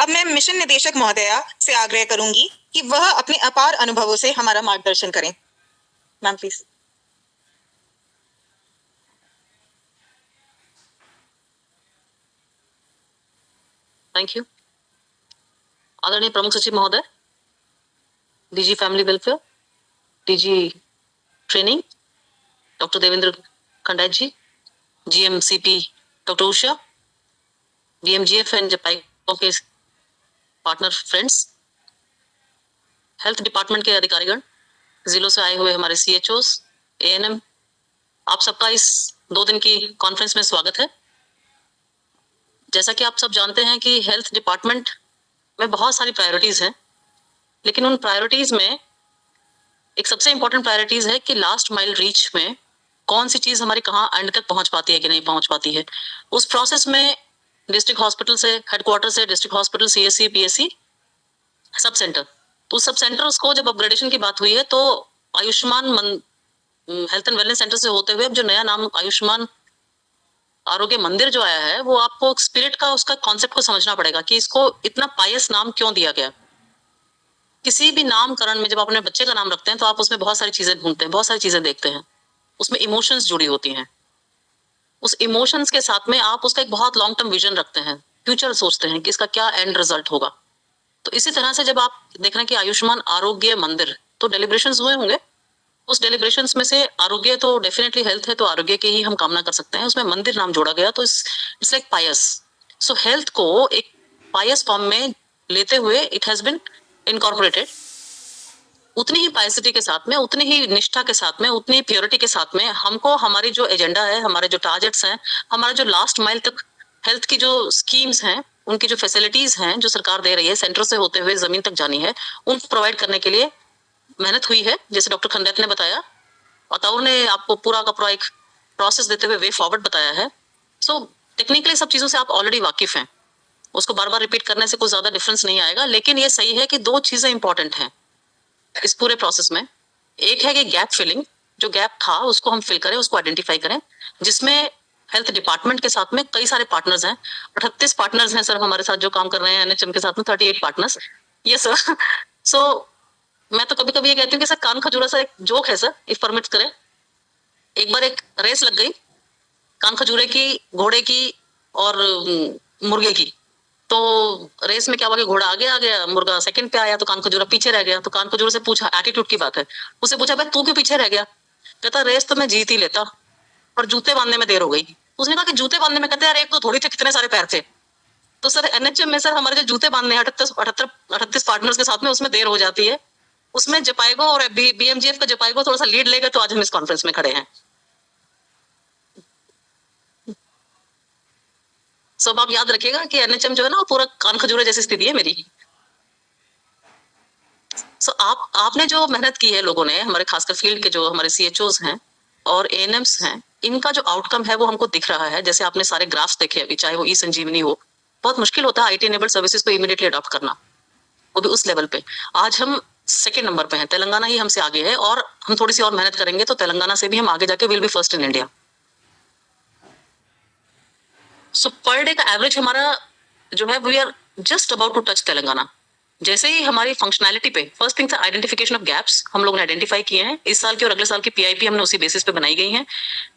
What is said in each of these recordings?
अब मैं मिशन निदेशक महोदया से आग्रह करूंगी कि वह अपने अपार अनुभवों से हमारा मार्गदर्शन करें। Ma'am please. Thank you. आदरणीय प्रमुख सचिव महोदय, DG family welfare, DG training doctor Devendra Khandet ji, GMCP doctor Usha, DMGF and Jhpiego के पार्टनर फ्रेंड्स, हेल्थ डिपार्टमेंट के अधिकारीगण, जिलों से आए हुए हमारे सीएचओस, एएनएम, आप सबका इस 2 दिन की कॉन्फ्रेंस में स्वागत है। जैसा कि आप सब जानते हैं कि हेल्थ डिपार्टमेंट में बहुत सारी प्रायोरिटीज हैं, लेकिन उन प्रायोरिटीज में एक सबसे इंपॉर्टेंट प्रायोरिटीज है कि लास्ट माइल रीच में कौन सी चीज हमारी कहाँ एंड तक पहुंच पाती है कि नहीं पहुंच पाती है। उस प्रोसेस में डिस्ट्रिक्ट हॉस्पिटल से, हेडक्वार्टर से, district hospital, CSC, PSC, sub centre, तो सब सेंटर्स को जब अपग्रेडेशन की बात हुई है तो Ayushman health and wellness centre से होते हुए अब जो नया नाम आयुष्मान आरोग्य मंदिर जो आया है, वो आपको स्पिरिट का, उसका कॉन्सेप्ट को समझना पड़ेगा कि इसको इतना पायस नाम क्यों दिया गया। किसी भी नामकरण में जब आप अपने बच्चे का नाम रखते हैं तो आप उसमें बहुत सारी चीजें ढूंढते हैं, बहुत सारी चीजें देखते हैं, उसमें इमोशंस जुड़ी होती हैं। उस इमोशंस के साथ में आप उसका एक बहुत लॉन्ग टर्म विजन रखते हैं, फ्यूचर सोचते हैं कि इसका क्या एंड रिजल्ट होगा। तो इसी तरह से जब आप देख रहे हैं कि आयुष्मान आरोग्य मंदिर, तो डेलिब्रेशंस हुए होंगे, उस डेलिब्रेशंस में से आरोग्य तो डेफिनेटली हेल्थ है, तो आरोग्य की ही हम कामना कर सकते हैं, उसमें मंदिर नाम जोड़ा गया, तो it's like pious. So health को एक पायस फॉर्म में लेते हुए इट हैज बिन इनकॉर्पोरेटेड। उतनी ही पायसिटी के साथ में, उतनी ही निष्ठा के साथ में, उतनी ही प्योरिटी के साथ में हमको हमारी जो एजेंडा है, हमारे जो टारगेट्स हैं, हमारा जो लास्ट माइल तक हेल्थ की जो स्कीम्स हैं, उनकी जो फैसिलिटीज हैं जो सरकार दे रही है, सेंटर से होते हुए जमीन तक जानी है, उनको प्रोवाइड करने के लिए मेहनत हुई है। जैसे डॉक्टर खंडेत ने बताया, अताउर ने आपको पूरा का पूरा एक प्रोसेस देते हुए वे फॉरवर्ड बताया है। सो टेक्निकली सब चीजों से आप ऑलरेडी वाकिफ हैं, उसको बार बार रिपीट करने से कुछ ज्यादा डिफरेंस नहीं आएगा। लेकिन ये सही है कि 2 चीजें इंपॉर्टेंट हैं इस पूरे प्रोसेस में। एक है कि गैप फिलिंग, जो गैप था उसको हम फिल करें, उसको आइडेंटिफाई करें, जिसमें हेल्थ डिपार्टमेंट के साथ में कई सारे पार्टनर्स हैं। 38 पार्टनर्स हैं सर हमारे साथ जो काम कर रहे हैं, एनएचएम के साथ में 38 पार्टनर्स। ये सर सो मैं तो कभी कभी ये कहती हूँ कि सर कान खजूरा सा एक जोक है सर, इफ परमिट करें। एक बार एक रेस लग गई कान खजूरे की, घोड़े की और मुर्गे की। तो रेस में क्या हुआ कि घोड़ा आगे आ गया, मुर्गा सेकंड पे आया, तो कान खजूरा पीछे रह गया। तो कान खजूरे से पूछा, एटीट्यूड की बात है, उससे पूछा भाई तू क्यों पीछे रह गया? कहता रेस तो मैं जीत ही लेता, पर जूते बांधने में देर हो गई। उसने कहा कि जूते बांधने में? कहते यार एक तो थोड़ी थे, कितने सारे पैर थे। तो सर एनएचएम में सर हमारे जो जूते बांधने 38 पार्टनर्स के साथ में, उसमें देर हो जाती है। उसमें जपाएगो और बीएमजीएफ का जपाएगो थोड़ा सा लीड लेगा, तो आज हम इस कॉन्फ्रेंस में खड़े हैं। सब आप याद रखिएगा कि एनएचएम जो है ना, वो पूरा कान खजूरे जैसी स्थिति है मेरी। सो आपने जो मेहनत की है लोगों ने, हमारे खासकर फील्ड के जो हमारे सीएचओस हैं और एएनएम्स हैं, इनका जो आउटकम है वो हमको दिख रहा है। जैसे आपने सारे ग्राफ्स देखे अभी, चाहे वो ई संजीवनी हो, बहुत मुश्किल होता है आईटी इनेबल्ड सर्विसेज को इमीडिएटली अडॉप्ट करना, वो भी उस लेवल पे। आज हम 2nd नंबर पे हैं, तेलंगाना ही हमसे आगे है, और हम थोड़ी सी और मेहनत करेंगे तो तेलंगाना से भी हम आगे जाके will be first in India. So per day का एवरेज हमारा जो है, we are just about to touch Telangana. जैसे ही हमारी फंक्शनैलिटी पे, फर्स्ट थिंग था आइडेंटिफिकेशन ऑफ गैप्स, हम लोगों ने आइडेंटिफाई किए हैं। इस साल की और अगले साल की पीआईपी हमने उसी बेसिस पे बनाई गई है।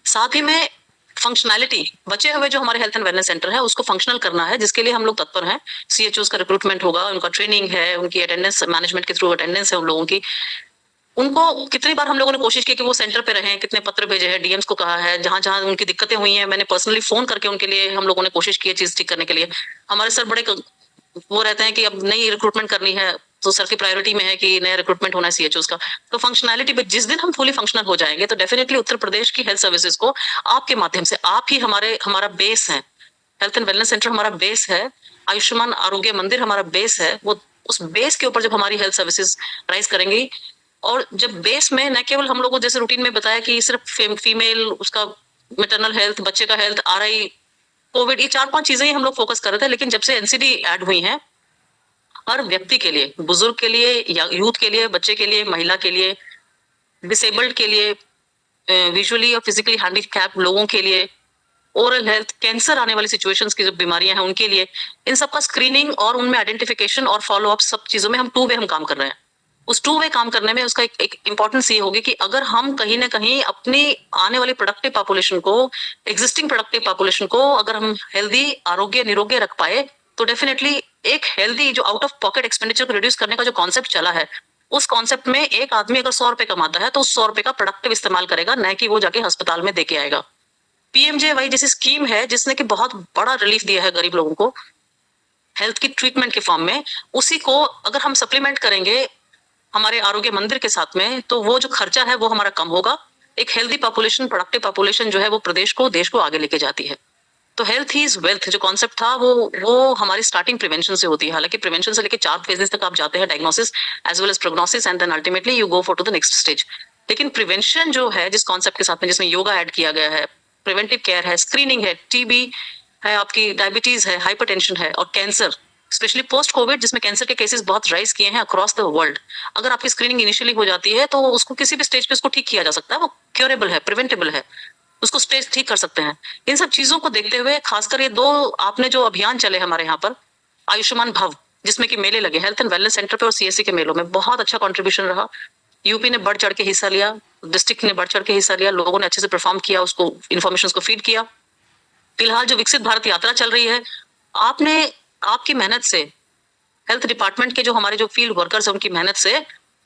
साथ ही में फंक्शनैलिटी, बचे हुए जो हमारे हेल्थ एंड वेलनेस सेंटर है उसको फंक्शनल करना है, जिसके लिए हम लोग तत्पर हैं। सीएचओस का रिक्रूटमेंट होगा, उनका ट्रेनिंग है, उनकी अटेंडेंस मैनेजमेंट के थ्रू अटेंडेंस है उन लोगों की। उनको कितनी बार हम लोगों ने कोशिश की कि वो सेंटर पे रहें, कितने पत्र भेजे हैं, डीएम्स को कहा है, जहां जहां उनकी दिक्कतें हुई हैं मैंने पर्सनली फोन करके उनके लिए हम लोगों ने कोशिश की है चीज ठीक करने के लिए। हमारे सर बड़े वो रहते हैं कि अब नई रिक्रूटमेंट करनी है, तो सर की प्रायोरिटी में है कि नया रिक्रूटमेंट होना है सीएचओस का। तो फंक्शनैलिटी पे जिस दिन हम फुली फंक्शनल हो जाएंगे, तो डेफिनेटली उत्तर प्रदेश की हेल्थ सर्विसेज को आपके माध्यम से, आप ही हमारा बेस है, हेल्थ एंड वेलनेस सेंटर हमारा बेस है, आयुष्मान आरोग्य मंदिर हमारा बेस है। वो उस बेस के ऊपर जब हमारी हेल्थ सर्विसेज राइज करेंगी, और जब बेस में न केवल हम लोगों जैसे रूटीन में बताया कि सिर्फ फीमेल, उसका मेटरनल हेल्थ, बच्चे का हेल्थ, आरआई, कोविड, ये 4-5 चीजें ही हम लोग फोकस कर रहे थे। लेकिन जब से एनसीडी ऐड हुई है, हर व्यक्ति के लिए, बुजुर्ग के लिए, यूथ के लिए, बच्चे के लिए, महिला के लिए, डिसेबल्ड के लिए, विजुअली और फिजिकली हैंडीकैप लोगों के लिए, ओरल हेल्थ, कैंसर आने वाली सिचुएशंस की जो बीमारियां हैं उनके लिए, इन सब का स्क्रीनिंग और उनमें आइडेंटिफिकेशन और फॉलो अप सब चीजों में हम 2 वे हम काम कर रहे हैं। उस 2 वे काम करने में उसका एक इंपॉर्टेंस ये होगी कि अगर हम कहीं ना कहीं अपनी आने वाली प्रोडक्टिव पॉपुलेशन को, एग्जिस्टिंग प्रोडक्टिव पॉपुलेशन को अगर हम हेल्दी, आरोग्य, निरोग्य रख पाए, तो डेफिनेटली एक हेल्दी जो आउट ऑफ पॉकेट एक्सपेंडिचर को रिड्यूस करने का जो कॉन्सेप्ट चला है, उस कॉन्सेप्ट में एक आदमी अगर 100 रुपए कमाता है तो उस 100 रुपए का प्रोडक्टिव इस्तेमाल करेगा, न कि वो जाके अस्पताल में देके आएगा। पीएमजेवाई जैसी स्कीम है जिसने कि बहुत बड़ा रिलीफ दिया है गरीब लोगों को हेल्थ की ट्रीटमेंट के फॉर्म में, उसी को अगर हम सप्लीमेंट करेंगे हमारे आरोग्य मंदिर के साथ में, तो वो जो खर्चा है वो हमारा कम होगा। एक हेल्दी पॉपुलेशन, प्रोडक्टिव पॉपुलेशन जो है वो प्रदेश को, देश को आगे लेके जाती है। तो हेल्थ ही इज वेल्थ जो कॉन्सेप्ट था वो हमारी स्टार्टिंग प्रिवेंशन से होती है। हालांकि प्रिवेंशन से लेके 4 फेजेस तक आप जाते हैं, diagnosis as well as prognosis, and then ultimately you go for to the next stage. लेकिन प्रिवेंशन जो है जिस कॉन्सेप्ट के साथ में, जिसमें योगा ऐड किया गया है, प्रिवेंटिव केयर है, स्क्रीनिंग है, टीबी है, आपकी डायबिटीज है, हाइपरटेंशन है और कैंसर, स्पेशली पोस्ट कोविड जिसमें कैंसर के केसेस बहुत राइज किए हैं अक्रॉस द वर्ल्ड, अगर आपकी स्क्रीनिंग इनिशियली हो जाती है तो उसको किसी भी स्टेज पे उसको ठीक किया जा सकता है, वो क्योरेबल है, प्रिवेंटेबल है, उसको स्टेज ठीक कर सकते हैं। इन सब चीजों को देखते हुए खासकर ये 2 आपने जो अभियान चले हमारे यहाँ पर, आयुष्मान भव जिसमें कि मेले लगे हेल्थ एंड वेलनेस सेंटर पे और सीएससी के मेलों में, बहुत अच्छा कंट्रीब्यूशन रहा। यूपी ने बढ़ चढ़ के हिस्सा लिया, डिस्ट्रिक्ट ने बढ़ चढ़ के हिस्सा लिया, लोगों ने अच्छे से परफॉर्म किया, उसको इन्फॉर्मेशन को फीड किया। फिलहाल जो विकसित भारत यात्रा चल रही है, आपने आपकी मेहनत से, हेल्थ डिपार्टमेंट के जो हमारे जो फील्ड वर्कर्स हैं उनकी मेहनत से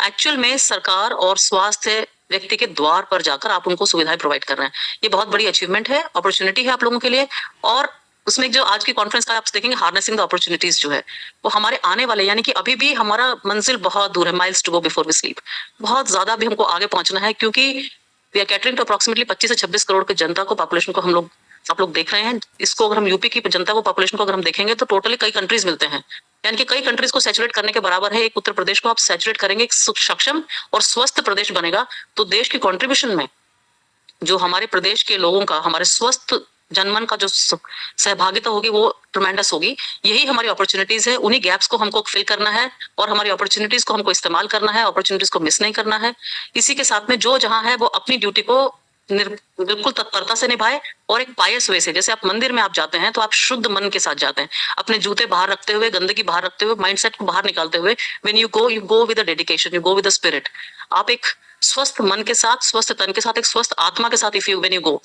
एक्चुअल में सरकार और स्वास्थ्य व्यक्ति के द्वार पर जाकर आप उनको सुविधाएं प्रोवाइड कर रहे हैं। ये बहुत बड़ी अचीवमेंट है, अपॉर्चुनिटी है आप लोगों के लिए। और उसमें जो आज की कॉन्फ्रेंस का आप देखेंगे, हार्नेसिंग द अपॉर्चुनिटीज जो है वो हमारे आने वाले, यानी कि अभी भी हमारा मंजिल बहुत दूर है, miles to go before we sleep, बहुत ज्यादा भी हमको आगे पहुंचना है, क्योंकि we are catering to approximately 25 से 26 करोड़ की जनता को, पॉपुलेशन को आप लोग देख रहे हैं। इसको अगर हम यूपी की जनता को, पॉपुलेशन को अगर हम देखेंगे तो टोटली कई कंट्रीज मिलते हैं, यानी कि कई कंट्रीज को सैचुरेट करने के बराबर है। एक उत्तर प्रदेश को आप सैचुरेट करेंगे, एक सक्षम और स्वस्थ प्रदेश बनेगा, तो देश की कंट्रीब्यूशन में जो हमारे प्रदेश के लोगों का, हमारे स्वस्थ जनमन का जो सहभागिता होगी वो ट्रमेंडस होगी। यही हमारी अपॉर्चुनिटीज है, उन्हीं गैप्स को हमको फिल करना है और हमारी अपॉर्चुनिटीज को हमको इस्तेमाल करना है, अपॉर्चुनिटीज को मिस नहीं करना है। इसी के साथ में जो जहां है वो अपनी ड्यूटी को बिल्कुल तत्परता से निभाए और एक पायस वे से, जैसे आप मंदिर में आप जाते हैं तो आप शुद्ध मन के साथ जाते हैं, अपने जूते बाहर रखते हुए, गंदगी बाहर रखते हुए, माइंडसेट को बाहर निकालते हुए। When you go with the dedication, you go with the spirit. आप एक स्वस्थ मन के साथ, स्वस्थ तन के साथ, एक स्वस्थ आत्मा के साथ, if you when you go,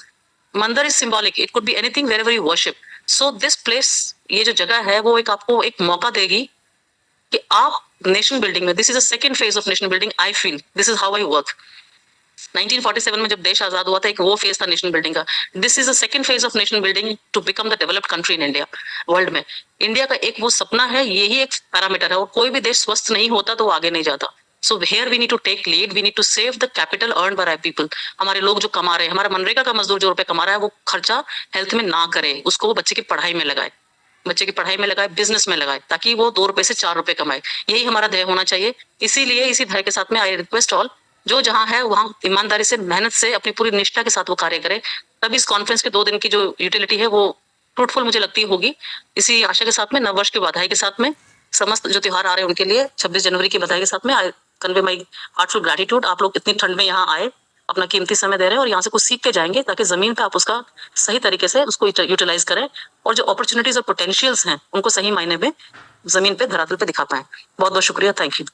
mandir is symbolic, it could be anything wherever you worship. So this place, ये जो जगह है वो एक आपको एक मौका देगी कि आप नेशन बिल्डिंग में, this is a second phase of nation building, I feel this is how I work. 1947 में जब देश आजाद हुआ था, एक वो फेज था नेशन बिल्डिंग का। This is a second phase of nation building to become the developed country in India, world में। इंडिया का एक वो सपना है, यही एक पैरामीटर है, और कोई भी देश स्वस्थ नहीं होता तो वो आगे नहीं जाता। So here we need to take lead, we need to save the capital earn by our people. हमारे लोग जो कमा रहे हैं, हमारा मनरेगा का मजदूर जो रुपए कमा रहा है, वो खर्चा हेल्थ में ना करे, उसको वो बच्चे की पढ़ाई में लगाए, बच्चे की पढ़ाई में लगाए, बिजनेस में लगाए, ताकि वो 2 रुपए से 4 रुपए कमाए। यही हमारा ध्येय होना चाहिए। इसीलिए इसी ध्येय के साथ में आई रिक्वेस्ट ऑल, जो जहां है वहां ईमानदारी से, मेहनत से, अपनी पूरी निष्ठा के साथ वो कार्य करे, तब इस कॉन्फ्रेंस के 2 दिन की जो यूटिलिटी है वो फ्रूटफुल मुझे लगती होगी। इसी आशा के साथ में, नववर्ष की बधाई के साथ में, समस्त जो त्योहार आ रहे हैं उनके लिए 26 जनवरी की बधाई के साथ में, I convey my heartful gratitude. आप लोग इतनी ठंड में यहाँ आए, अपना कीमती समय दे रहे हैं और यहाँ से कुछ सीख के जाएंगे, ताकि जमीन पे आप उसका सही तरीके से उसको यूटिलाइज करें और जो अपॉर्चुनिटीज और पोटेंशियल्स हैं उनको सही मायने में जमीन पे, धरातल पे दिखा पाए। बहुत बहुत शुक्रिया, थैंक यू।